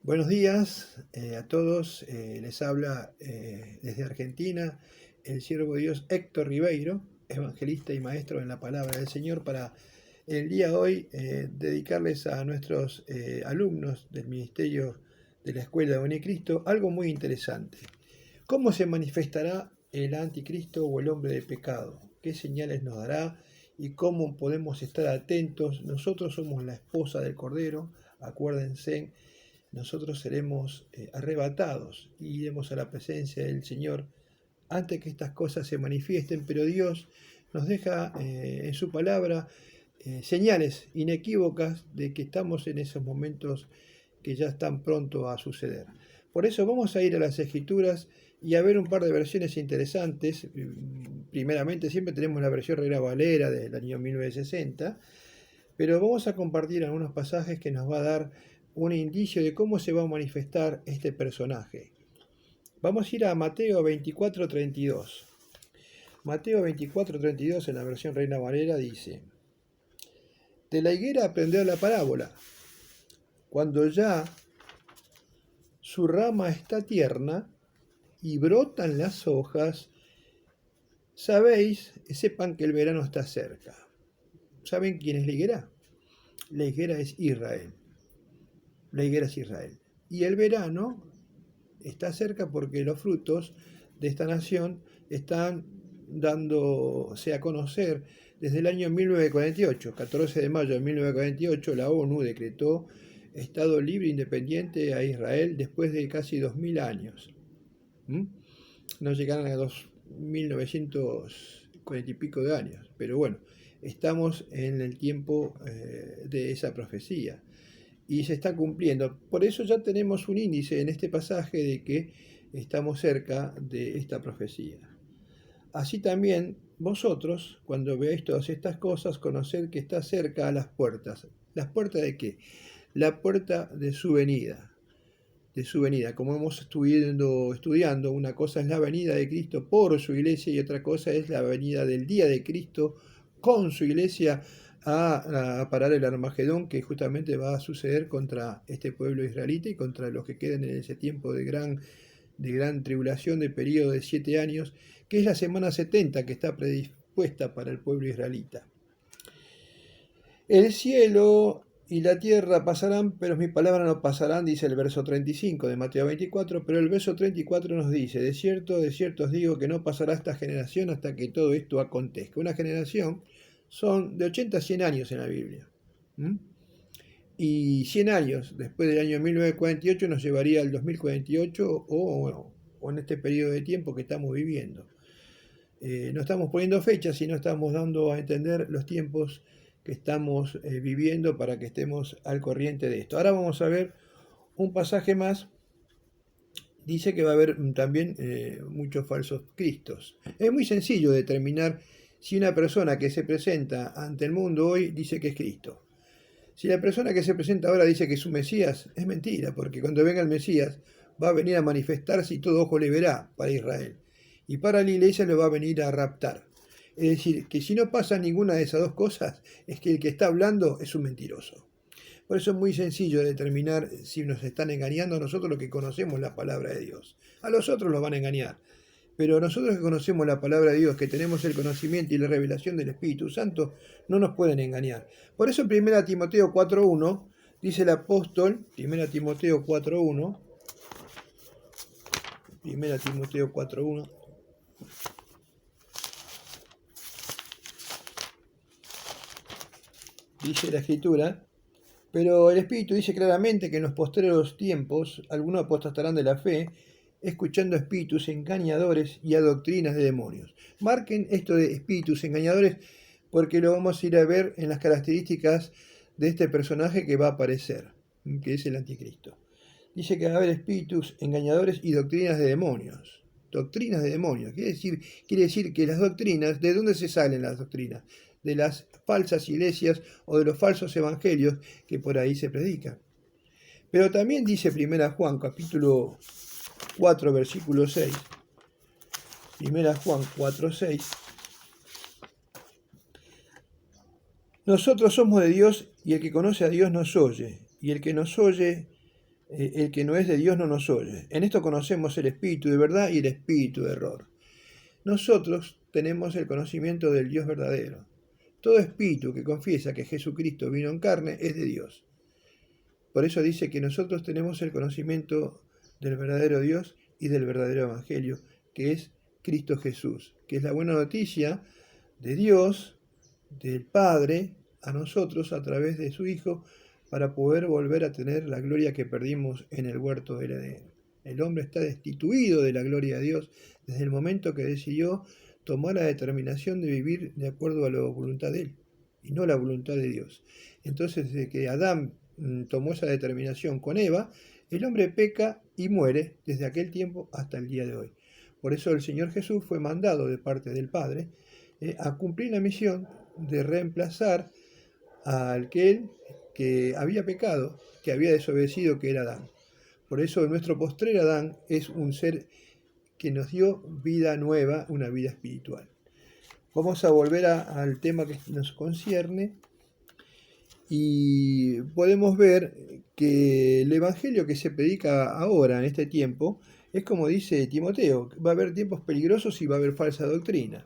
Buenos días a todos. Les habla desde Argentina el siervo de Dios Héctor Ribeiro, evangelista y maestro en la palabra del Señor, para el día de hoy dedicarles a nuestros alumnos del ministerio de la Escuela de Bonicristo algo muy interesante. ¿Cómo se manifestará el anticristo o el hombre de pecado? ¿Qué señales nos dará? ¿Y cómo podemos estar atentos? Nosotros somos la esposa del Cordero, acuérdense. Nosotros seremos arrebatados y iremos a la presencia del Señor antes que estas cosas se manifiesten, pero Dios nos deja en su palabra señales inequívocas de que estamos en esos momentos que ya están pronto a suceder. Por eso vamos a ir a las Escrituras y a ver un par de versiones interesantes. Primeramente, siempre tenemos la versión Reina Valera del año 1960, pero vamos a compartir algunos pasajes que nos va a dar un indicio de cómo se va a manifestar este personaje. Vamos a ir a Mateo 24:32. Mateo 24:32 en la versión Reina Valera dice: de la higuera aprended la parábola. Cuando ya su rama está tierna y brotan las hojas, sepan que el verano está cerca. ¿Saben quién es la higuera? La higuera es Israel. La higuera es Israel. Y el verano está cerca porque los frutos de esta nación están dándose a conocer desde el año 1948. 14 de mayo de 1948 la ONU decretó Estado libre e independiente a Israel después de casi 2000 años. No llegaron a 1940 y pico de años, pero bueno, estamos en el tiempo de esa profecía y se está cumpliendo. Por eso ya tenemos un índice en este pasaje de que estamos cerca de esta profecía. Así también vosotros, cuando veáis todas estas cosas, conoced que está cerca a las puertas. ¿Las puertas de qué? La puerta de su venida. De su venida. Como hemos estudiando, una cosa es la venida de Cristo por su iglesia y otra cosa es la venida del día de Cristo con su iglesia a parar el Armagedón, que justamente va a suceder contra este pueblo israelita y contra los que queden en ese tiempo de gran tribulación, de periodo de 7 años, que es la semana 70 que está predispuesta para el pueblo israelita. El cielo y la tierra pasarán, pero mis palabras no pasarán, dice el verso 35 de Mateo 24, pero el verso 34 nos dice: de cierto os digo que no pasará esta generación hasta que todo esto acontezca. Una generación son de 80 a 100 años en la Biblia. Y 100 años después del año 1948 nos llevaría al 2048 o en este periodo de tiempo que estamos viviendo. No estamos poniendo fechas, sino estamos dando a entender los tiempos que estamos viviendo para que estemos al corriente de esto. Ahora vamos a ver un pasaje más. Dice que va a haber también muchos falsos cristos. Es muy sencillo determinar si una persona que se presenta ante el mundo hoy dice que es Cristo. Si la persona que se presenta ahora dice que es un Mesías, es mentira, porque cuando venga el Mesías va a venir a manifestarse y todo ojo le verá para Israel. Y para la iglesia le va a venir a raptar. Es decir, que si no pasa ninguna de esas dos cosas, es que el que está hablando es un mentiroso. Por eso es muy sencillo determinar si nos están engañando a nosotros los que conocemos la palabra de Dios. A los otros los van a engañar. Pero nosotros que conocemos la palabra de Dios, que tenemos el conocimiento y la revelación del Espíritu Santo, no nos pueden engañar. Por eso en 1 Timoteo 4.1 dice el apóstol, 1 Timoteo 4.1, 1 Timoteo 4.1, dice la Escritura: pero el Espíritu dice claramente que en los postreros tiempos algunos apostatarán de la fe, escuchando espíritus engañadores y a doctrinas de demonios. Marquen esto de espíritus engañadores porque lo vamos a ir a ver en las características de este personaje que va a aparecer, que es el anticristo. Dice que va a haber espíritus engañadores y doctrinas de demonios. Doctrinas de demonios. Quiere decir que las doctrinas, ¿de dónde se salen las doctrinas? De las falsas iglesias o de los falsos evangelios que por ahí se predican. Pero también dice 1 Juan capítulo 4 versículo 6, 1 Juan 4:6, nosotros somos de Dios y el que conoce a Dios nos oye, y el que nos oye el que no es de Dios no nos oye. En esto conocemos el espíritu de verdad y el espíritu de error. Nosotros tenemos el conocimiento del Dios verdadero. Todo espíritu que confiesa que Jesucristo vino en carne es de Dios. Por eso dice que nosotros tenemos el conocimiento del verdadero Dios y del verdadero Evangelio, que es Cristo Jesús, que es la buena noticia de Dios, del Padre, a nosotros a través de su Hijo, para poder volver a tener la gloria que perdimos en el huerto del Edén. El hombre está destituido de la gloria de Dios desde el momento que decidió tomar la determinación de vivir de acuerdo a la voluntad de él y no la voluntad de Dios. Entonces, desde que Adán tomó esa determinación con Eva, el hombre peca y muere desde aquel tiempo hasta el día de hoy. Por eso el Señor Jesús fue mandado de parte del Padre a cumplir la misión de reemplazar a aquel que había pecado, que había desobedecido, que era Adán. Por eso nuestro postrer Adán es un ser que nos dio vida nueva, una vida espiritual. Vamos a volver al tema que nos concierne y podemos ver que el evangelio que se predica ahora, en este tiempo, es como dice Timoteo, va a haber tiempos peligrosos y va a haber falsa doctrina.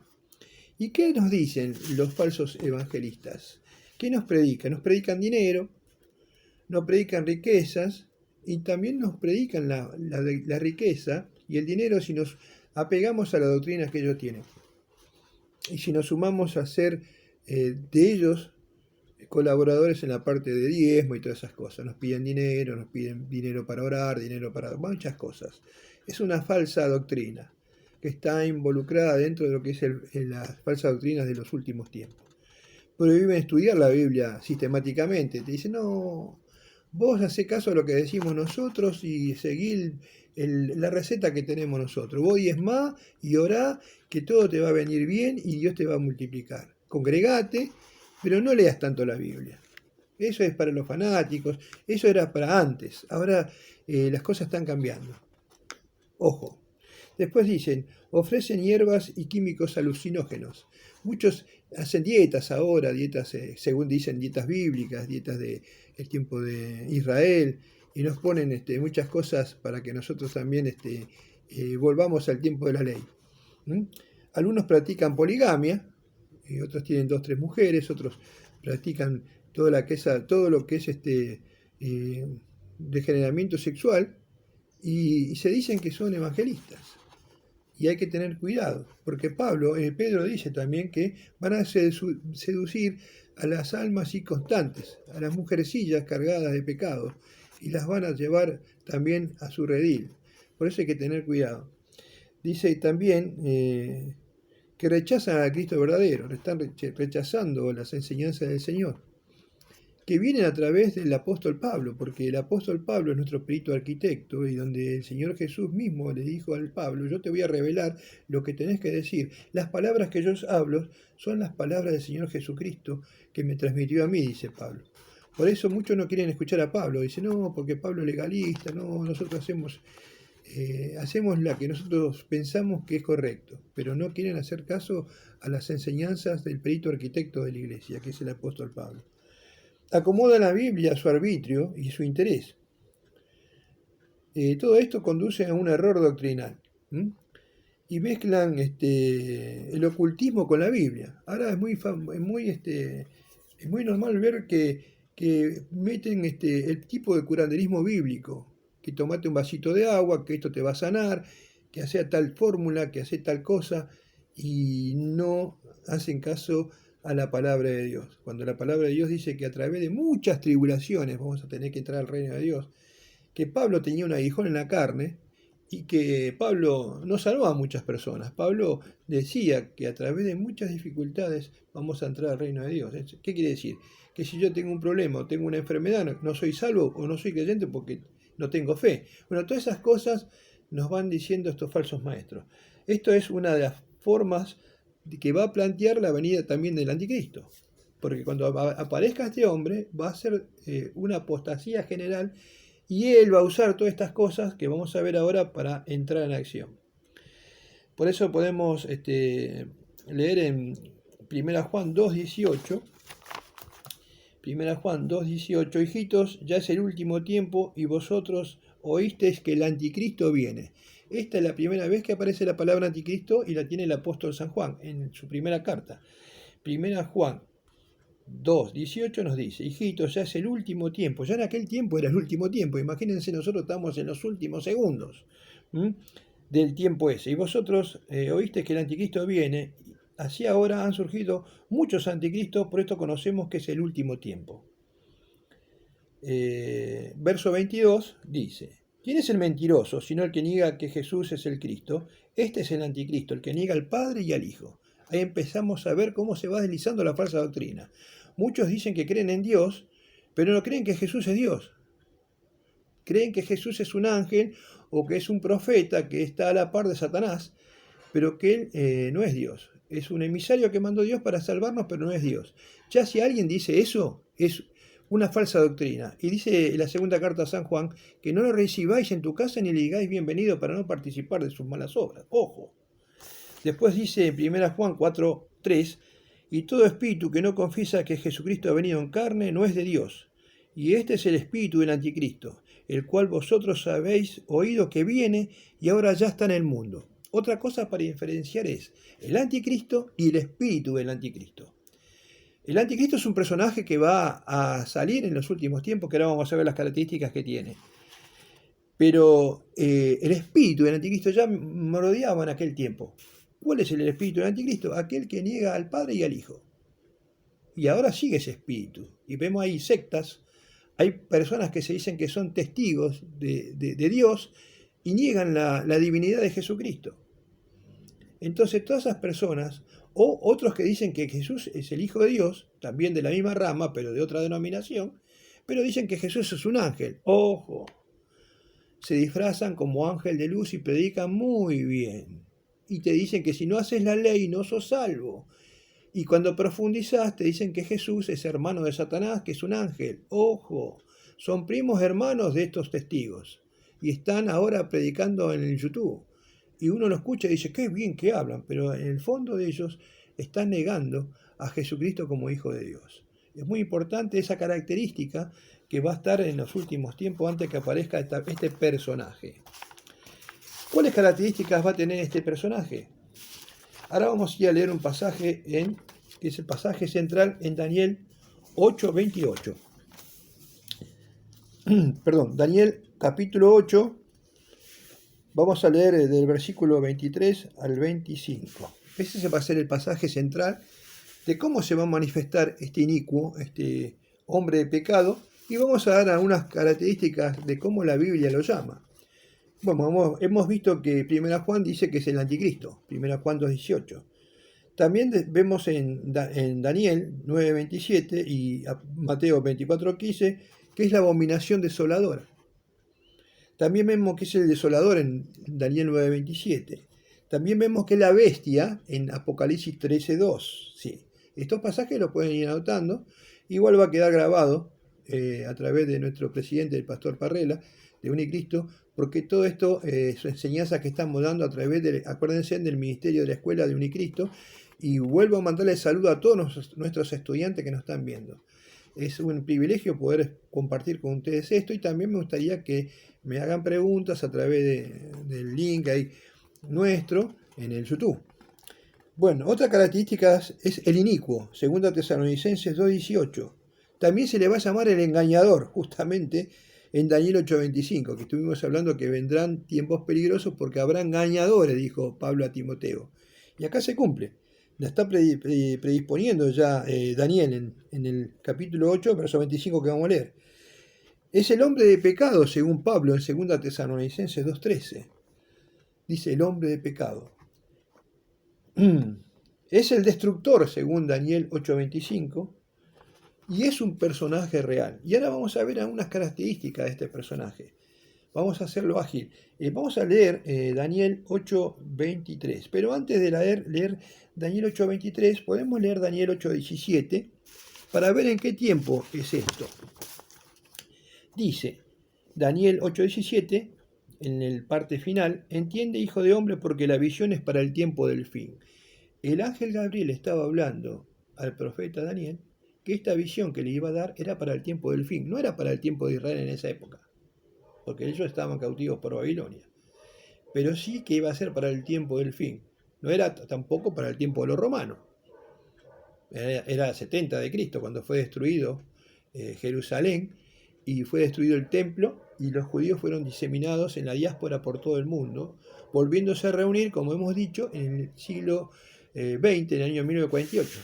¿Y qué nos dicen los falsos evangelistas? ¿Qué nos predican? Nos predican dinero, nos predican riquezas y también nos predican la riqueza y el dinero si nos apegamos a la doctrina que ellos tienen. Y si nos sumamos a ser de ellos colaboradores en la parte de diezmo y todas esas cosas. Nos piden dinero para orar, dinero para muchas cosas. Es una falsa doctrina que está involucrada dentro de lo que es las falsas doctrinas de los últimos tiempos. Prohíben estudiar la Biblia sistemáticamente. Te dicen, no, vos hacés caso a lo que decimos nosotros y seguí la receta que tenemos nosotros. Vos diezmá y orá, que todo te va a venir bien y Dios te va a multiplicar. Congregate, pero no leas tanto la Biblia. Eso es para los fanáticos, eso era para antes. Ahora las cosas están cambiando. Ojo. Después dicen, ofrecen hierbas y químicos alucinógenos. Muchos hacen dietas ahora, dietas, según dicen, dietas bíblicas, dietas del tiempo de Israel, y nos ponen muchas cosas para que nosotros también volvamos al tiempo de la ley. Algunos practican poligamia, otros tienen 2 o 3 mujeres, otros practican todo lo que es degeneramiento sexual, y se dicen que son evangelistas. Y hay que tener cuidado, porque Pedro dice también que van a seducir a las almas inconstantes, a las mujercillas cargadas de pecado, y las van a llevar también a su redil. Por eso hay que tener cuidado. Dice también que rechazan a Cristo verdadero, están rechazando las enseñanzas del Señor, que vienen a través del apóstol Pablo, porque el apóstol Pablo es nuestro perito arquitecto, y donde el Señor Jesús mismo le dijo al Pablo, yo te voy a revelar lo que tenés que decir. Las palabras que yo hablo son las palabras del Señor Jesucristo que me transmitió a mí, dice Pablo. Por eso muchos no quieren escuchar a Pablo, dicen, no, porque Pablo es legalista, no, nosotros hacemos la que nosotros pensamos que es correcto, pero no quieren hacer caso a las enseñanzas del perito arquitecto de la iglesia, que es el apóstol Pablo. Acomoda la Biblia a su arbitrio y su interés. Todo esto conduce a un error doctrinal. Y mezclan el ocultismo con la Biblia. Ahora es muy normal ver que meten el tipo de curanderismo bíblico, que tomate un vasito de agua, que esto te va a sanar, que hace tal fórmula, que hace tal cosa, y no hacen caso a la palabra de Dios. Cuando la palabra de Dios dice que a través de muchas tribulaciones vamos a tener que entrar al reino de Dios, que Pablo tenía un aguijón en la carne y que Pablo no salvó a muchas personas. Pablo decía que a través de muchas dificultades vamos a entrar al reino de Dios. ¿Qué quiere decir? Que si yo tengo un problema o tengo una enfermedad, no soy salvo o no soy creyente porque no tengo fe. Bueno, todas esas cosas nos van diciendo estos falsos maestros. Esto es una de las formas que va a plantear la venida también del anticristo, porque cuando aparezca este hombre va a ser una apostasía general y él va a usar todas estas cosas que vamos a ver ahora para entrar en acción. Por eso podemos leer en 1 Juan 2:18, Primera Juan 2:18, hijitos, ya es el último tiempo y vosotros oísteis que el anticristo viene. Esta es la primera vez que aparece la palabra anticristo y la tiene el apóstol San Juan en su primera carta. Primera Juan 2:18 nos dice, hijitos, ya es el último tiempo. Ya en aquel tiempo era el último tiempo. Imagínense, nosotros estamos en los últimos segundos del tiempo ese. Y vosotros oísteis que el anticristo viene. Así ahora han surgido muchos anticristos, por esto conocemos que es el último tiempo. Verso 22 dice, ¿quién es el mentiroso, sino el que niega que Jesús es el Cristo? Este es el anticristo, el que niega al Padre y al Hijo. Ahí empezamos a ver cómo se va deslizando la falsa doctrina. Muchos dicen que creen en Dios, pero no creen que Jesús es Dios. Creen que Jesús es un ángel o que es un profeta que está a la par de Satanás, pero que él no es Dios. Es un emisario que mandó Dios para salvarnos, pero no es Dios. Ya si alguien dice eso, es una falsa doctrina. Y dice la segunda carta a San Juan, que no lo recibáis en tu casa ni le digáis bienvenido para no participar de sus malas obras. Ojo. Después dice en 1 Juan 4:3, y todo espíritu que no confiesa que Jesucristo ha venido en carne no es de Dios. Y este es el espíritu del anticristo, el cual vosotros habéis oído que viene y ahora ya está en el mundo. Otra cosa para diferenciar es el anticristo y el espíritu del anticristo. El anticristo es un personaje que va a salir en los últimos tiempos, que ahora vamos a ver las características que tiene. Pero el espíritu del anticristo ya merodeaba en aquel tiempo. ¿Cuál es el espíritu del anticristo? Aquel que niega al Padre y al Hijo. Y ahora sigue ese espíritu. Y vemos ahí sectas, hay personas que se dicen que son testigos de Dios y niegan la divinidad de Jesucristo. Entonces todas esas personas, o otros que dicen que Jesús es el Hijo de Dios, también de la misma rama, pero de otra denominación, pero dicen que Jesús es un ángel. ¡Ojo! Se disfrazan como ángel de luz y predican muy bien. Y te dicen que si no haces la ley no sos salvo. Y cuando profundizas te dicen que Jesús es hermano de Satanás, que es un ángel. ¡Ojo! Son primos hermanos de estos testigos. Y están ahora predicando en el YouTube. Y uno lo escucha y dice, qué bien que hablan. Pero en el fondo de ellos están negando a Jesucristo como Hijo de Dios. Es muy importante esa característica que va a estar en los últimos tiempos antes que aparezca este personaje. ¿Cuáles características va a tener este personaje? Ahora vamos a ir a leer un pasaje que es el pasaje central en Daniel 8:28. Perdón, Daniel capítulo 8, vamos a leer del versículo 23 al 25. Ese va a ser el pasaje central de cómo se va a manifestar este inicuo, este hombre de pecado, y vamos a dar algunas características de cómo la Biblia lo llama. Bueno, hemos visto que 1 Juan dice que es el anticristo, 1 Juan 2:18. También vemos en Daniel 9:27 y Mateo 24:15 que es la abominación desoladora. También vemos que es el desolador en Daniel 9:27. También vemos que es la bestia en Apocalipsis 13:2. Sí. Estos pasajes los pueden ir anotando. Igual va a quedar grabado a través de nuestro presidente, el pastor Parrela, de Unicristo, porque todo esto es enseñanza que estamos dando a través acuérdense, del Ministerio de la Escuela de Unicristo. Y vuelvo a mandarle saludo a todos nuestros estudiantes que nos están viendo. Es un privilegio poder compartir con ustedes esto y también me gustaría que me hagan preguntas a través del link ahí nuestro en el YouTube. Bueno, otra característica es el inicuo, 2 Tesalonicenses 2:18. También se le va a llamar el engañador, justamente en Daniel 8:25, que estuvimos hablando que vendrán tiempos peligrosos porque habrá engañadores, dijo Pablo a Timoteo. Y acá se cumple. La está predisponiendo ya Daniel en el capítulo 8, verso 25 que vamos a leer. Es el hombre de pecado, según Pablo en 2 Tesalonicenses 2:13. Dice el hombre de pecado. Es el destructor, según Daniel 8:25, y es un personaje real. Y ahora vamos a ver algunas características de este personaje. Vamos a hacerlo ágil. Vamos a leer Daniel 8:23. Pero antes de leer Daniel 8:23, podemos leer Daniel 8:17 para ver en qué tiempo es esto. Dice Daniel 8:17, en el parte final, entiende, hijo de hombre, porque la visión es para el tiempo del fin. El ángel Gabriel estaba hablando al profeta Daniel que esta visión que le iba a dar era para el tiempo del fin, no era para el tiempo de Israel en esa época, porque ellos estaban cautivos por Babilonia, pero sí que iba a ser para el tiempo del fin, no era tampoco para el tiempo de los romanos. Era 70 de Cristo cuando fue destruido Jerusalén y fue destruido el templo y los judíos fueron diseminados en la diáspora por todo el mundo, volviéndose a reunir, como hemos dicho, en el siglo XX, en el año 1948.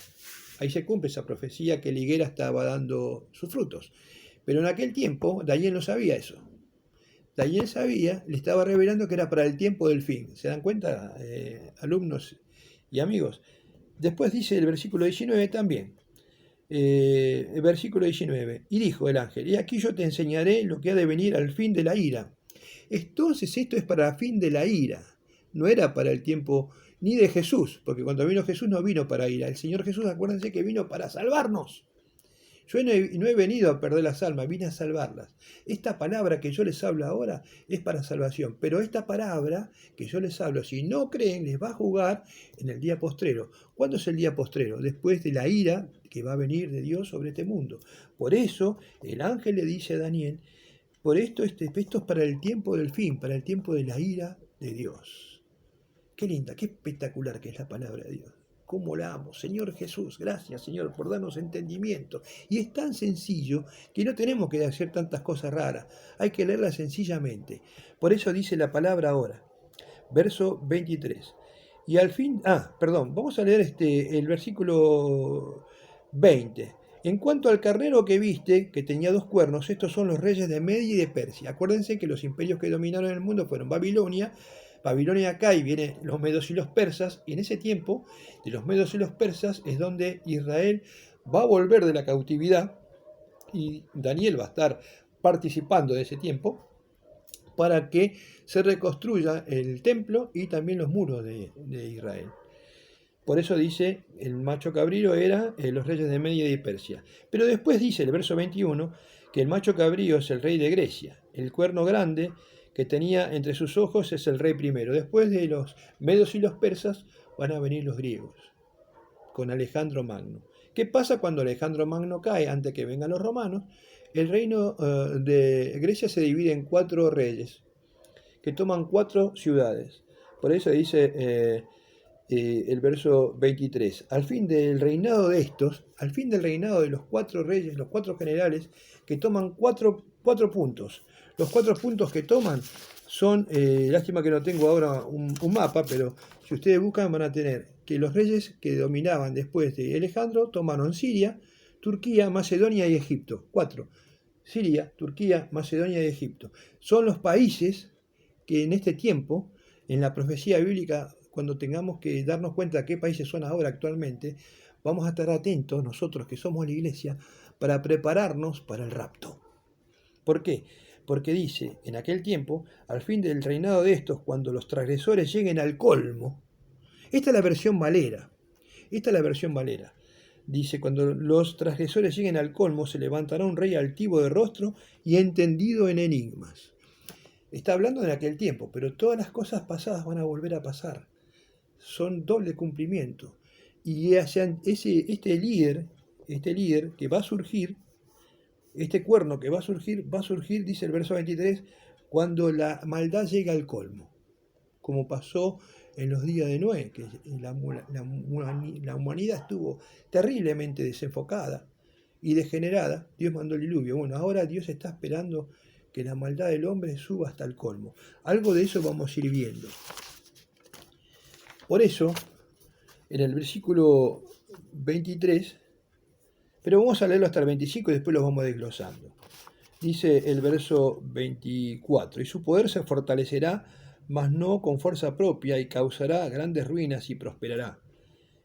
Ahí se cumple esa profecía que la higuera estaba dando sus frutos. Pero en aquel tiempo Daniel no sabía eso. Daniel sabía, le estaba revelando que era para el tiempo del fin. ¿Se dan cuenta, alumnos y amigos? Después dice el versículo 19 también. El versículo 19. Y dijo el ángel, y aquí yo te enseñaré lo que ha de venir al fin de la ira. Entonces esto es para el fin de la ira. No era para el tiempo ni de Jesús, porque cuando vino Jesús no vino para ira. El Señor Jesús, acuérdense que vino para salvarnos. Yo no he venido a perder las almas, vine a salvarlas. Esta palabra que yo les hablo ahora es para salvación, pero esta palabra que yo les hablo, si no creen, les va a jugar en el día postrero. ¿Cuándo es el día postrero? Después de la ira que va a venir de Dios sobre este mundo. Por eso el ángel le dice a Daniel, por esto esto es para el tiempo del fin, para el tiempo de la ira de Dios. Qué linda, qué espectacular que es la palabra de Dios. ¿Cómo la amo? Señor Jesús, gracias Señor por darnos entendimiento. Y es tan sencillo que no tenemos que hacer tantas cosas raras. Hay que leerla sencillamente. Por eso dice la palabra ahora. Verso 23. Y al fin, vamos a leer el versículo 20. En cuanto al carnero que viste, que tenía 2 cuernos, estos son los reyes de Media y de Persia. Acuérdense que los imperios que dominaron el mundo fueron Babilonia acá y vienen los medos y los persas, y en ese tiempo de los medos y los persas es donde Israel va a volver de la cautividad y Daniel va a estar participando de ese tiempo para que se reconstruya el templo y también los muros de Israel. Por eso dice, el macho cabrío era los reyes de Media y Persia. Pero después dice el verso 21 que el macho cabrío es el rey de Grecia, el cuerno grande que tenía entre sus ojos es el rey primero. Después de los medos y los persas van a venir los griegos, con Alejandro Magno. ¿Qué pasa cuando Alejandro Magno cae antes que vengan los romanos? El reino de Grecia se divide en 4 reyes, que toman 4 ciudades. Por eso dice el verso 23. Al fin del reinado de estos, al fin del reinado de los 4 reyes, los 4 generales, que toman 4 puntos. Los 4 puntos que toman son, lástima que no tengo ahora un mapa, pero si ustedes buscan van a tener que los reyes que dominaban después de Alejandro tomaron Siria, Turquía, Macedonia y Egipto. 4. Siria, Turquía, Macedonia y Egipto. Son los países que en este tiempo, en la profecía bíblica, cuando tengamos que darnos cuenta de qué países son ahora actualmente, vamos a estar atentos nosotros que somos la iglesia para prepararnos para el rapto. ¿Por qué? Porque dice, en aquel tiempo, al fin del reinado de estos, cuando los transgresores lleguen al colmo, esta es la versión Valera, dice, cuando los transgresores lleguen al colmo, se levantará un rey altivo de rostro y entendido en enigmas. Está hablando de aquel tiempo, pero todas las cosas pasadas van a volver a pasar. Son doble cumplimiento. Y este líder que va a surgir, este cuerno que va a surgir, dice el verso 23, cuando la maldad llega al colmo, como pasó en los días de Noé, que la humanidad estuvo terriblemente desenfocada y degenerada. Dios mandó el diluvio. Bueno, ahora Dios está esperando que la maldad del hombre suba hasta el colmo. Algo de eso vamos a ir viendo. Por eso, en el versículo 23, pero vamos a leerlo hasta el 25 y después lo vamos desglosando. Dice el verso 24, y su poder se fortalecerá, mas no con fuerza propia, y causará grandes ruinas y prosperará.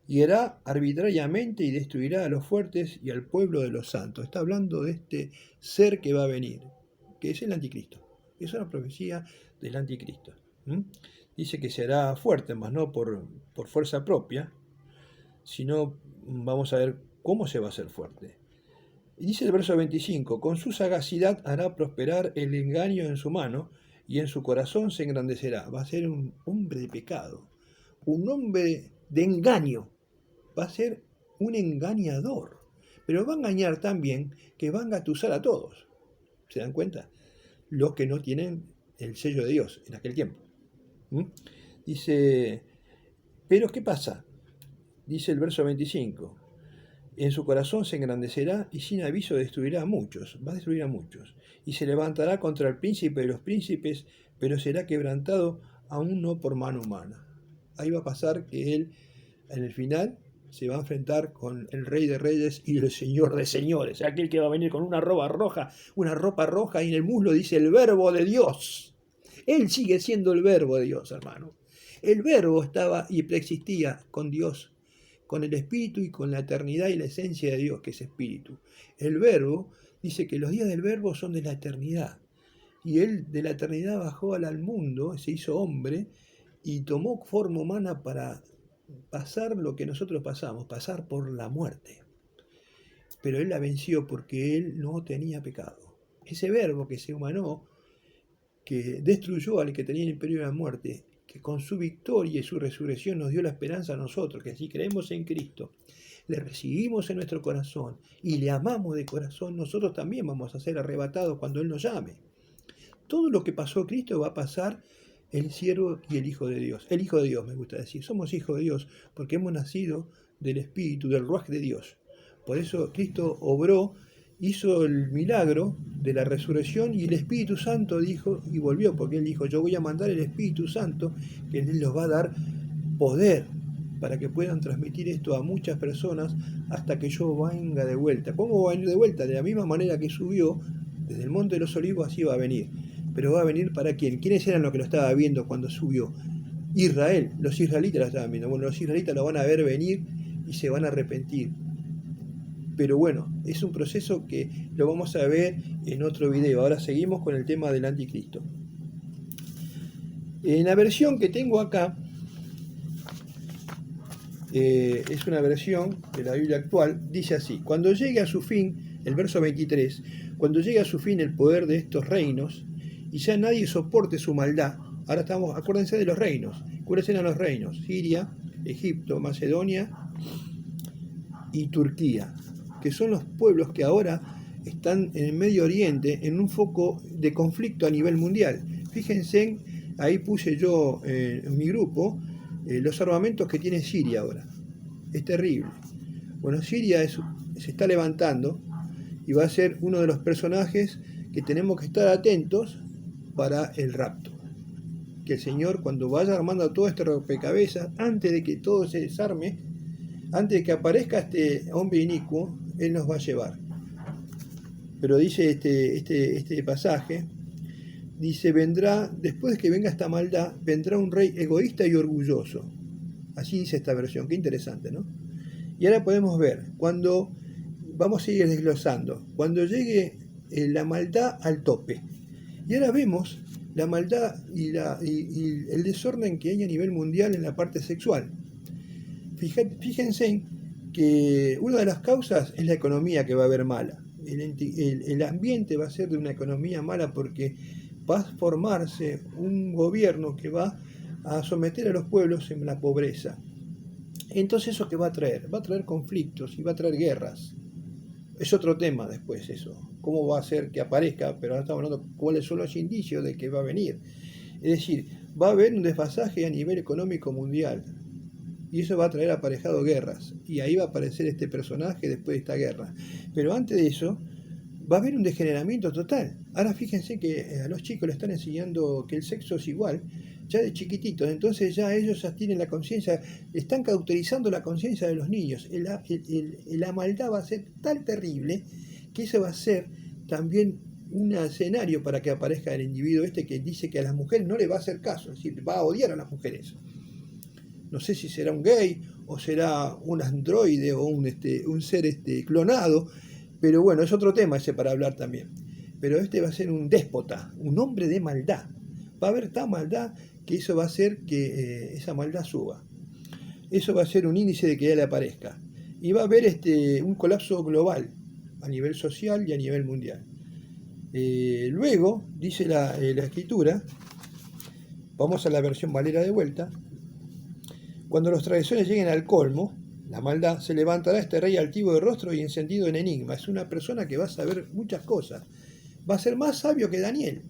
Y hará arbitrariamente y destruirá a los fuertes y al pueblo de los santos. Está hablando de este ser que va a venir, que es el anticristo. Es una profecía del anticristo. Dice que se hará fuerte, mas no por fuerza propia, sino vamos a ver cómo se va a hacer fuerte. Y dice el verso 25, con su sagacidad hará prosperar el engaño en su mano, y en su corazón se engrandecerá. Va a ser un hombre de pecado, un hombre de engaño, va a ser un engañador. pero va a engañar también que va a engatusar a todos. ¿Se dan cuenta? Los que no tienen el sello de Dios en aquel tiempo. ¿Mm? Dice, pero ¿qué pasa? Dice el verso 25. En su corazón se engrandecerá y sin aviso destruirá a muchos, va a destruir a muchos. Y se levantará contra el príncipe de los príncipes, pero será quebrantado aún no por mano humana. Ahí va a pasar que él, en el final, se va a enfrentar con el Rey de Reyes y el Señor de Señores, aquel que va a venir con una ropa roja y en el muslo dice el Verbo de Dios. Él sigue siendo el Verbo de Dios, hermano. El Verbo estaba y preexistía con Dios, con el Espíritu y con la eternidad y la esencia de Dios, que es Espíritu. El Verbo dice que los días del Verbo son de la eternidad. Y él de la eternidad bajó al mundo, se hizo hombre y tomó forma humana para pasar lo que nosotros pasamos, pasar por la muerte. Pero él la venció porque él no tenía pecado. Ese Verbo que se humanó, que destruyó al que tenía el imperio de la muerte, que con su victoria y su resurrección nos dio la esperanza a nosotros, que si creemos en Cristo, le recibimos en nuestro corazón y le amamos de corazón, nosotros también vamos a ser arrebatados cuando Él nos llame. Todo lo que pasó a Cristo va a pasar el siervo y el Hijo de Dios. El Hijo de Dios, me gusta decir. Somos hijos de Dios porque hemos nacido del Espíritu, del Ruaj de Dios. Por eso Cristo obró, hizo el milagro de la resurrección y el Espíritu Santo dijo, y volvió, porque Él dijo, yo voy a mandar el Espíritu Santo, que Él los va a dar poder para que puedan transmitir esto a muchas personas hasta que yo venga de vuelta. ¿Cómo va a venir de vuelta? De la misma manera que subió desde el Monte de los Olivos, así va a venir. Pero va a venir ¿para quién? ¿Quiénes eran los que lo estaban viendo cuando subió? Israel, los israelitas lo estaban viendo. Bueno, los israelitas lo van a ver venir y se van a arrepentir. Pero bueno, es un proceso que lo vamos a ver en otro video. Ahora seguimos con el tema del anticristo. En la versión que tengo acá, es una versión de la Biblia actual, dice así: cuando llegue a su fin, el verso 23, cuando llegue a su fin el poder de estos reinos, y ya nadie soporte su maldad. Ahora estamos, acuérdense de los reinos. ¿Cuáles eran los reinos? Siria, Egipto, Macedonia y Turquía, que son los pueblos que ahora están en el Medio Oriente en un foco de conflicto a nivel mundial. Fíjense, ahí puse yo en mi grupo los armamentos que tiene Siria ahora. Es terrible. Bueno, Siria se está levantando y va a ser uno de los personajes que tenemos que estar atentos para el rapto. Que el Señor, cuando vaya armando todo este rompecabezas, antes de que todo se desarme, antes de que aparezca este hombre inicuo, Él nos va a llevar. Pero dice este pasaje, dice, vendrá, después de que venga esta maldad, vendrá un rey egoísta y orgulloso. Así dice esta versión, qué interesante, ¿no? Y ahora podemos ver, cuando, vamos a ir desglosando, cuando llegue la maldad al tope. Y ahora vemos la maldad y el desorden que hay a nivel mundial en la parte sexual. Fíjense que una de las causas es la economía que va a haber mala. El ambiente va a ser de una economía mala porque va a formarse un gobierno que va a someter a los pueblos en la pobreza. Entonces, ¿eso qué va a traer? Va a traer conflictos y va a traer guerras. Es otro tema después eso. ¿Cómo va a ser que aparezca? Pero ahora estamos hablando cuáles son los indicios de que va a venir. Es decir, va a haber un desfasaje a nivel económico mundial. Y eso va a traer aparejado guerras. Y ahí va a aparecer este personaje después de esta guerra. Pero antes de eso, va a haber un degeneramiento total. Ahora fíjense que a los chicos le están enseñando que el sexo es igual, ya de chiquititos. Entonces ya ellos ya tienen la conciencia, están cauterizando la conciencia de los niños. La maldad va a ser tan terrible que eso va a ser también un escenario para que aparezca el individuo este que dice que a las mujeres no le va a hacer caso, es decir, va a odiar a las mujeres. No sé si será un gay o será un androide o un ser clonado, pero bueno, es otro tema ese para hablar también. Pero este va a ser un déspota, un hombre de maldad. Va a haber tal maldad que eso va a hacer que esa maldad suba. Eso va a ser un índice de que ya le aparezca. Y va a haber un colapso global a nivel social y a nivel mundial. Luego, dice la escritura, vamos a la versión Valera de vuelta, cuando los tradiciones lleguen al colmo, la maldad, se levantará este rey altivo de rostro y encendido en enigma. Es una persona que va a saber muchas cosas. Va a ser más sabio que Daniel.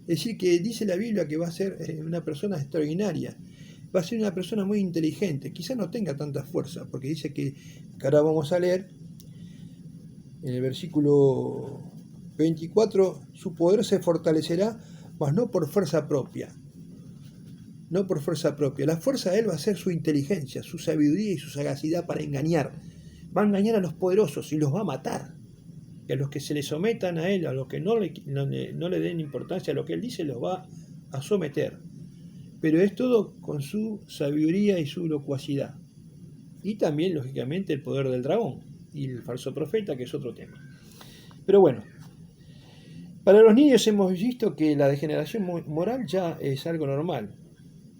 Es decir, que dice la Biblia que va a ser una persona extraordinaria. Va a ser una persona muy inteligente. Quizá no tenga tanta fuerza, porque dice que ahora vamos a leer en el versículo 24, su poder se fortalecerá, mas no por fuerza propia. No por fuerza propia. La fuerza de él va a ser su inteligencia, su sabiduría y su sagacidad para engañar. Va a engañar a los poderosos y los va a matar. Y a los que se le sometan a él, a los que no le den importancia a lo que él dice, los va a someter. Pero es todo con su sabiduría y su locuacidad. Y también, lógicamente, el poder del dragón y el falso profeta, que es otro tema. Pero bueno, para los niños hemos visto que la degeneración moral ya es algo normal.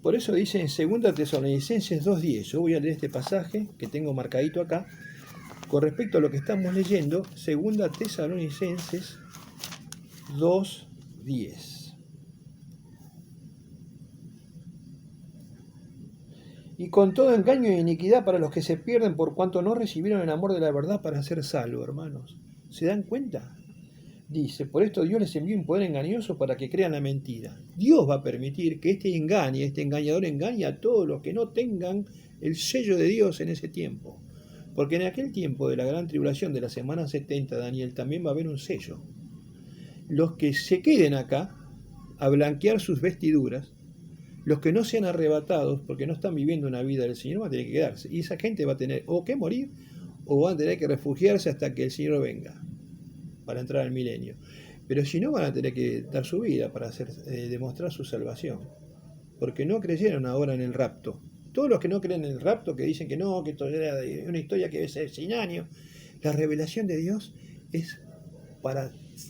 Por eso dice en 2 Tesalonicenses 2:10, yo voy a leer este pasaje que tengo marcadito acá, con respecto a lo que estamos leyendo, 2 Tesalonicenses 2:10. Y con todo engaño e iniquidad para los que se pierden por cuanto no recibieron el amor de la verdad para ser salvos, hermanos. ¿Se dan cuenta? Dice, por esto Dios les envió un poder engañoso para que crean la mentira. Dios va a permitir que este engañador engañe a todos los que no tengan el sello de Dios en ese tiempo. Porque en aquel tiempo de la gran tribulación de la semana 70, Daniel, también va a haber un sello. Los que se queden acá a blanquear sus vestiduras, los que no sean arrebatados porque no están viviendo una vida del Señor, van a tener que quedarse. Y esa gente va a tener o que morir o van a tener que refugiarse hasta que el Señor venga para entrar al milenio. Pero si no, van a tener que dar su vida para demostrar su salvación. Porque no creyeron ahora en el rapto. Todos los que no creen en el rapto, que dicen que no, que esto era una historia que debe ser 100 años, la revelación de Dios es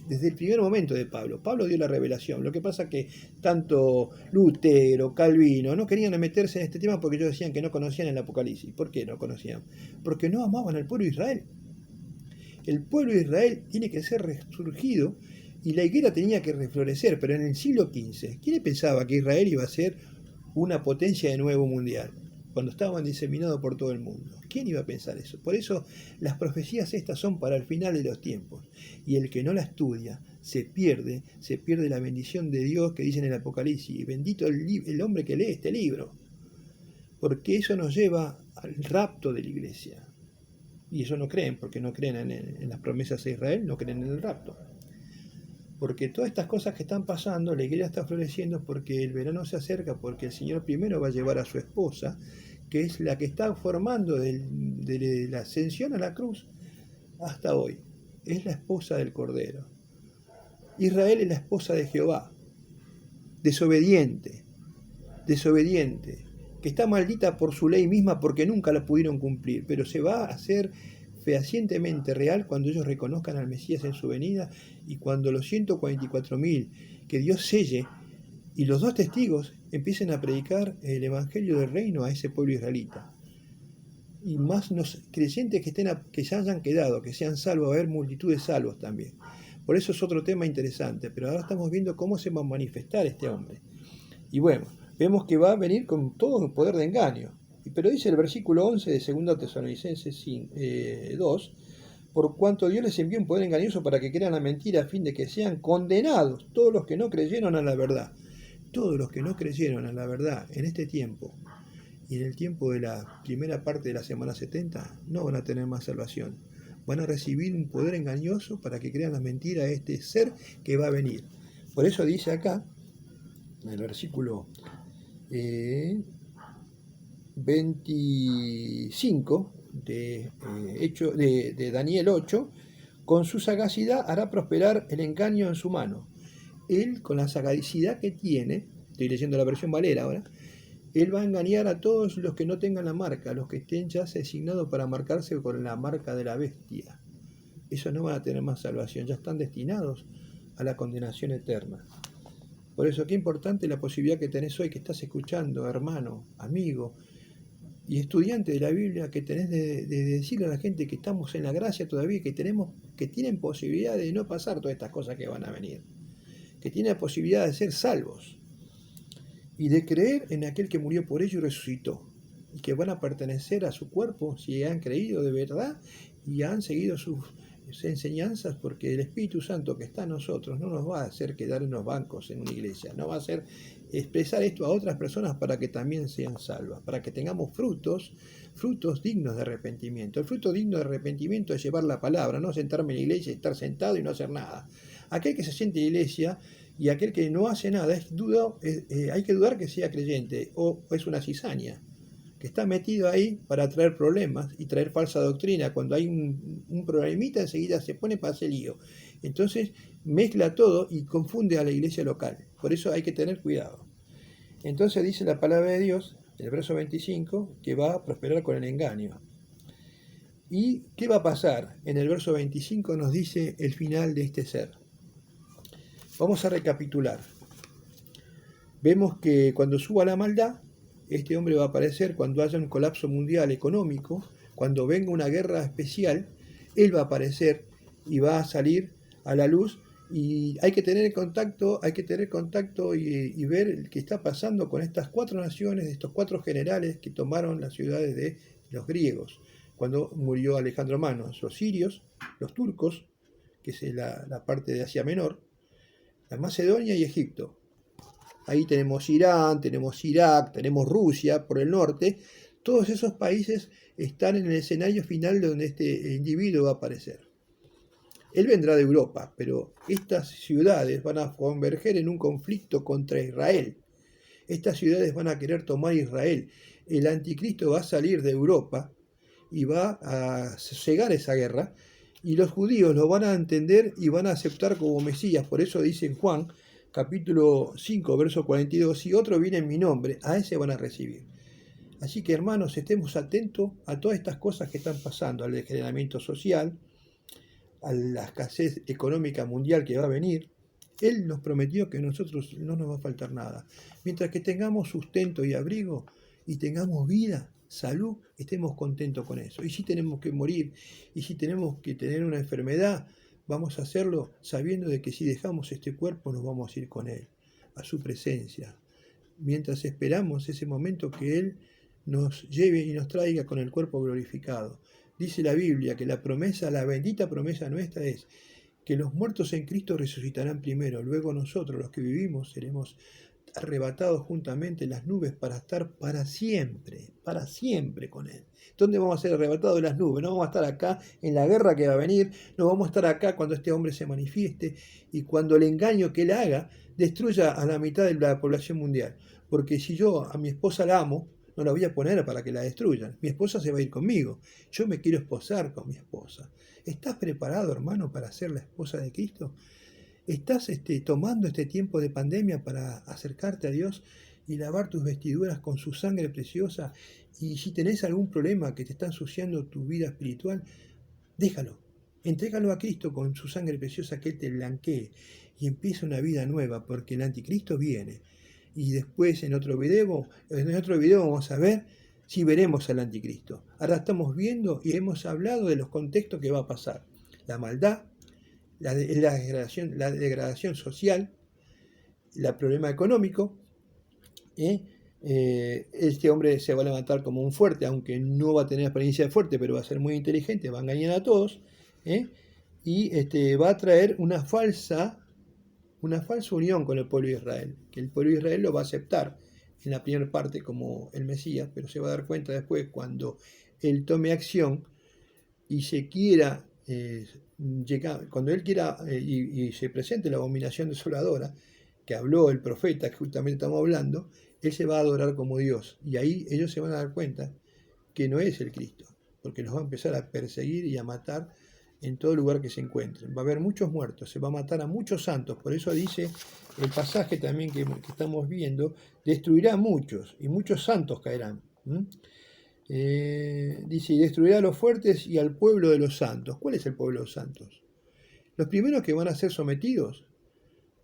desde el primer momento de Pablo. Pablo dio la revelación. Lo que pasa es que tanto Lutero, Calvino, no querían meterse en este tema porque ellos decían que no conocían el Apocalipsis. ¿Por qué no conocían? Porque no amaban al pueblo de Israel. El pueblo de Israel tiene que ser resurgido y la higuera tenía que reflorecer, pero en el siglo XV, ¿quién pensaba que Israel iba a ser una potencia de nuevo mundial? Cuando estaban diseminados por todo el mundo. ¿Quién iba a pensar eso? Por eso las profecías estas son para el final de los tiempos. Y el que no la estudia se pierde la bendición de Dios que dice en el Apocalipsis. Bendito el hombre que lee este libro. Porque eso nos lleva al rapto de la iglesia. Y eso no creen, porque no creen en las promesas de Israel, no creen en el rapto. Porque todas estas cosas que están pasando, la iglesia está floreciendo porque el verano se acerca, porque el Señor primero va a llevar a su esposa, que es la que está formando de la ascensión a la cruz hasta hoy. Es la esposa del Cordero. Israel es la esposa de Jehová, desobediente, que está maldita por su ley misma porque nunca la pudieron cumplir, pero se va a hacer fehacientemente real cuando ellos reconozcan al Mesías en su venida y cuando los 144.000 que Dios selle y los 2 testigos empiecen a predicar el evangelio del reino a ese pueblo israelita. Y más los creyentes que se hayan quedado, que sean salvos, va a haber multitud de salvos también. Por eso es otro tema interesante, pero ahora estamos viendo cómo se va a manifestar este hombre. Y bueno, vemos que va a venir con todo el poder de engaño. Pero dice el versículo 11 de 2 Tesalonicenses 2, por cuanto Dios les envió un poder engañoso para que crean la mentira a fin de que sean condenados todos los que no creyeron a la verdad. Todos los que no creyeron a la verdad en este tiempo y en el tiempo de la primera parte de la semana 70 no van a tener más salvación. Van a recibir un poder engañoso para que crean la mentira a este ser que va a venir. Por eso dice acá, en el versículo 25 de Daniel 8, con su sagacidad hará prosperar el engaño en su mano. Él, con la sagacidad que tiene, estoy leyendo la versión Valera ahora, él va a engañar a todos los que no tengan la marca, los que estén ya designados para marcarse con la marca de la bestia. Esos no van a tener más salvación, ya están destinados a la condenación eterna. Por eso, qué importante la posibilidad que tenés hoy, que estás escuchando, hermano, amigo y estudiante de la Biblia, que tenés de decirle a la gente que estamos en la gracia todavía, que tienen posibilidad de no pasar todas estas cosas que van a venir, que tienen la posibilidad de ser salvos y de creer en aquel que murió por ellos y resucitó. y que van a pertenecer a su cuerpo si han creído de verdad y han seguido sus enseñanzas, porque el Espíritu Santo que está en nosotros no nos va a hacer quedar en los bancos en una iglesia, no va a hacer expresar esto a otras personas para que también sean salvas, para que tengamos frutos dignos de arrepentimiento. El fruto digno de arrepentimiento es llevar la palabra, no sentarme en la iglesia y estar sentado y no hacer nada. Aquel que se siente en la iglesia y aquel que no hace nada, hay que dudar que sea creyente o es una cizaña, que está metido ahí para traer problemas y traer falsa doctrina. Cuando hay un problemita, enseguida se pone para hacer lío. Entonces mezcla todo y confunde a la iglesia local. Por eso hay que tener cuidado. Entonces dice la palabra de Dios, en el verso 25, que va a prosperar con el engaño. ¿Y qué va a pasar? En el verso 25 nos dice el final de este ser. Vamos a recapitular. Vemos que cuando suba la maldad, este hombre va a aparecer cuando haya un colapso mundial económico, cuando venga una guerra especial, él va a aparecer y va a salir a la luz, y hay que tener contacto y ver qué está pasando con estas 4 naciones, estos 4 generales que tomaron las ciudades de los griegos, cuando murió Alejandro Magno, los sirios, los turcos, que es la parte de Asia Menor, la Macedonia y Egipto. Ahí tenemos Irán, tenemos Irak, tenemos Rusia por el norte. Todos esos países están en el escenario final donde este individuo va a aparecer. Él vendrá de Europa, pero estas ciudades van a converger en un conflicto contra Israel. Estas ciudades van a querer tomar Israel. El anticristo va a salir de Europa y va a cegar esa guerra, y los judíos lo van a entender y van a aceptar como Mesías. Por eso dice en Juan, capítulo 5, verso 42, si otro viene en mi nombre, a ese van a recibir. Así que, hermanos, estemos atentos a todas estas cosas que están pasando, al degeneramiento social, a la escasez económica mundial que va a venir. Él nos prometió que a nosotros no nos va a faltar nada. Mientras que tengamos sustento y abrigo y tengamos vida, salud, estemos contentos con eso. Y si tenemos que morir, y si tenemos que tener una enfermedad, vamos a hacerlo sabiendo de que si dejamos este cuerpo nos vamos a ir con Él, a su presencia. Mientras esperamos ese momento que Él nos lleve y nos traiga con el cuerpo glorificado. Dice la Biblia que la promesa, la bendita promesa nuestra es que los muertos en Cristo resucitarán primero, luego nosotros, los que vivimos, seremos arrebatados juntamente en las nubes para estar para siempre con Él. ¿Dónde vamos a ser arrebatados de las nubes? No vamos a estar acá en la guerra que va a venir, no vamos a estar acá cuando este hombre se manifieste y cuando el engaño que Él haga destruya a la mitad de la población mundial. Porque si yo a mi esposa la amo, no la voy a poner para que la destruyan. Mi esposa se va a ir conmigo. Yo me quiero esposar con mi esposa. ¿Estás preparado, hermano, para ser la esposa de Cristo? ¿Estás tomando este tiempo de pandemia para acercarte a Dios y lavar tus vestiduras con su sangre preciosa? Y si tenés algún problema que te está ensuciando tu vida espiritual, déjalo. Entrégalo a Cristo con su sangre preciosa, que Él te blanquee y empieza una vida nueva, porque el anticristo viene. Y después en otro video vamos a ver si veremos al anticristo. Ahora estamos viendo y hemos hablado de los contextos que va a pasar. La maldad, la degradación social, el problema económico. Este hombre se va a levantar como un fuerte, aunque no va a tener apariencia de fuerte, pero va a ser muy inteligente, va a engañar a todos, y va a traer una falsa unión con el pueblo de Israel, que el pueblo de Israel lo va a aceptar en la primera parte como el Mesías, pero se va a dar cuenta después cuando él tome acción y se quiera cuando él quiera y se presente la abominación desoladora que habló el profeta que justamente estamos hablando, él se va a adorar como Dios, y ahí ellos se van a dar cuenta que no es el Cristo, porque los va a empezar a perseguir y a matar en todo lugar que se encuentren. Va a haber muchos muertos, se va a matar a muchos santos. Por eso dice el pasaje también que estamos viendo, destruirá a muchos y muchos santos caerán. Dice, y destruirá a los fuertes y al pueblo de los santos. ¿Cuál es el pueblo de los santos? Los primeros que van a ser sometidos,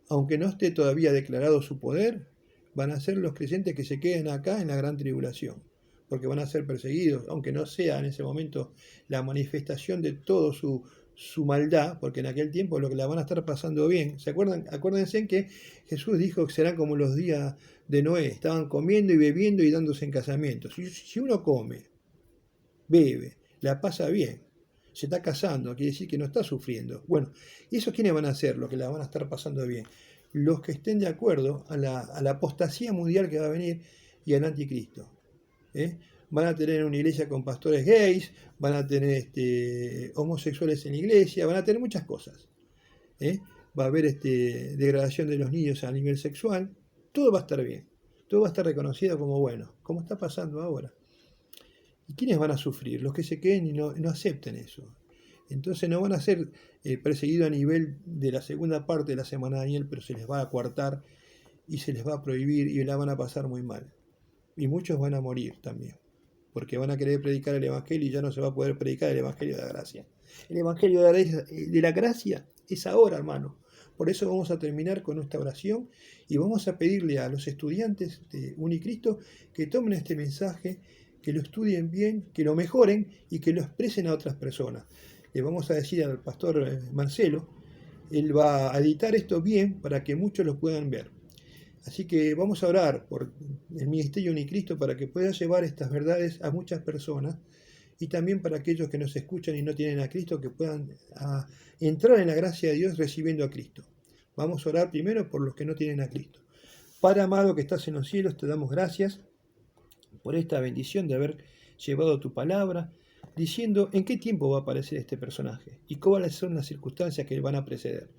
aunque no esté todavía declarado su poder, van a ser los creyentes que se queden acá en la gran tribulación, porque van a ser perseguidos, aunque no sea en ese momento la manifestación de todo su su maldad, porque en aquel tiempo lo que la van a estar pasando bien. ¿Se acuerdan? Acuérdense que Jesús dijo que serán como los días de Noé, estaban comiendo y bebiendo y dándose en casamientos. Si uno come, bebe, la pasa bien, se está casando, quiere decir que no está sufriendo. Bueno, ¿y esos quiénes van a ser los que la van a estar pasando bien? Los que estén de acuerdo a la apostasía mundial que va a venir y al anticristo. ¿eh? Van a tener una iglesia con pastores gays, van a tener homosexuales en la iglesia, van a tener muchas cosas. ¿eh? Va a haber degradación de los niños a nivel sexual, todo va a estar bien, todo va a estar reconocido como bueno, como está pasando ahora. ¿Y quiénes van a sufrir? Los que se queden y no acepten eso. Entonces no van a ser perseguidos a nivel de la segunda parte de la semana de Daniel, pero se les va a coartar y se les va a prohibir y la van a pasar muy mal. Y muchos van a morir también, porque van a querer predicar el Evangelio y ya no se va a poder predicar el Evangelio de la gracia. El Evangelio de la gracia es ahora, hermano. Por eso vamos a terminar con nuestra oración y vamos a pedirle a los estudiantes de Unicristo que tomen este mensaje, que lo estudien bien, que lo mejoren y que lo expresen a otras personas. Le vamos a decir al pastor Marcelo, él va a editar esto bien para que muchos lo puedan ver. Así que vamos a orar por el Ministerio Unicristo para que pueda llevar estas verdades a muchas personas y también para aquellos que nos escuchan y no tienen a Cristo, que puedan entrar en la gracia de Dios recibiendo a Cristo. Vamos a orar primero por los que no tienen a Cristo. Padre amado que estás en los cielos, te damos gracias por esta bendición de haber llevado tu palabra, diciendo en qué tiempo va a aparecer este personaje y cuáles son las circunstancias que van a preceder.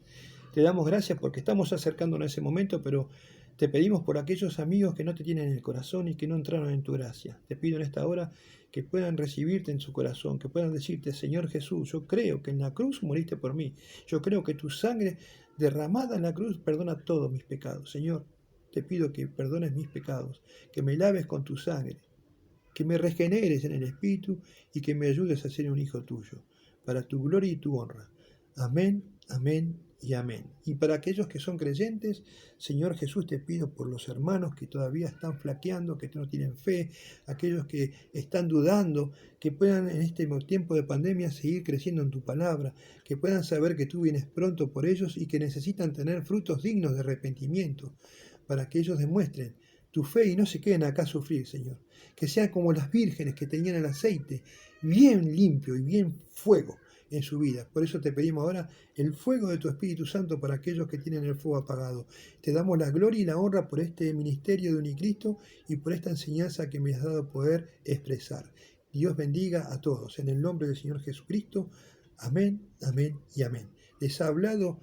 Te damos gracias porque estamos acercándonos a ese momento, pero te pedimos por aquellos amigos que no te tienen en el corazón y que no entraron en tu gracia. Te pido en esta hora que puedan recibirte en su corazón, que puedan decirte, Señor Jesús, yo creo que en la cruz moriste por mí. Yo creo que tu sangre derramada en la cruz perdona todos mis pecados. Señor, te pido que perdones mis pecados, que me laves con tu sangre, que me regeneres en el Espíritu y que me ayudes a ser un hijo tuyo, para tu gloria y tu honra. Amén, amén y amén. Y para aquellos que son creyentes, Señor Jesús, te pido por los hermanos que todavía están flaqueando, que no tienen fe, aquellos que están dudando, que puedan en este tiempo de pandemia seguir creciendo en tu palabra, que puedan saber que tú vienes pronto por ellos y que necesitan tener frutos dignos de arrepentimiento, para que ellos demuestren tu fe y no se queden acá a sufrir, Señor. Que sean como las vírgenes que tenían el aceite bien limpio y bien fuego en su vida. Por eso te pedimos ahora el fuego de tu Espíritu Santo para aquellos que tienen el fuego apagado. Te damos la gloria y la honra por este ministerio de Unicristo y por esta enseñanza que me has dado poder expresar. Dios bendiga a todos. En el nombre del Señor Jesucristo. Amén, amén y amén. Les ha hablado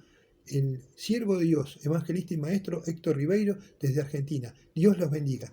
el siervo de Dios, evangelista y maestro Héctor Ribeiro desde Argentina. Dios los bendiga.